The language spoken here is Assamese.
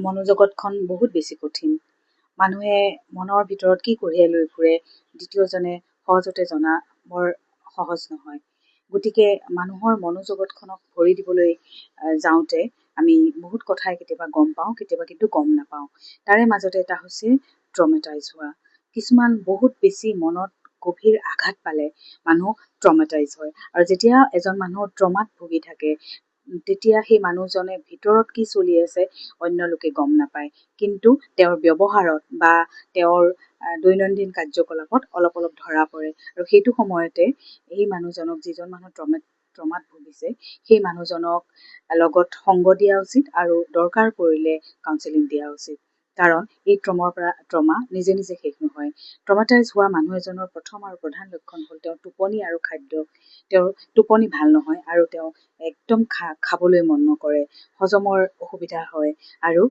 মনোজগতখন বহুত বেছি কঠিন। মানুহে মনৰ ভিতৰত কি কঢ়িয়াই লৈ ফুৰে দ্বিতীয়জনে সহজতে জনা বৰ সহজ নহয়। গতিকে মানুহৰ মনোজগতখনক ভৰি দিবলৈ যাওঁতে আমি বহুত কথাই কেতিয়াবা গম পাওঁ, কেতিয়াবা কিন্তু গম নাপাওঁ। তাৰে মাজতে এটা হৈছে ট্ৰমেটাইজ হোৱা। কিছুমান বহুত বেছি মনত গভীৰ আঘাত পালে মানুহ ট্ৰমেটাইজ হয়। আৰু যেতিয়া এজন মানুহ ট্ৰমাত ভুগি থাকে তেতিয়া সেই মানুহজনে ভিতৰত কি চলি আছে অন্য লোকে গম নাপায়, কিন্তু তেওঁৰ ব্যৱহাৰত বা তেওঁৰ দৈনন্দিন কাৰ্যকলাপত অলপ অলপ ধৰা পৰে। আৰু সেইটো সময়তে এই মানুহজনক, যিজন মানুহ ট্ৰমাত ভুগিছে, সেই মানুহজনক লগত সংগ দিয়া উচিত আৰু দৰকাৰ পৰিলে কাউন্সেলিং দিয়া উচিত। কাৰণ এই ট্ৰমা নিজে নিজে শেষ নহয়। ট্ৰমাটাইজ হোৱা মানুহ এজনৰ প্ৰথম আৰু প্ৰধান লক্ষণ হ'ল তেওঁৰ টোপনি আৰু খাদ্য। তেওঁৰ টোপনি ভাল নহয় আৰু তেওঁ একদম খাবলৈ মন নকৰে, হজমৰ অসুবিধা হয় আৰু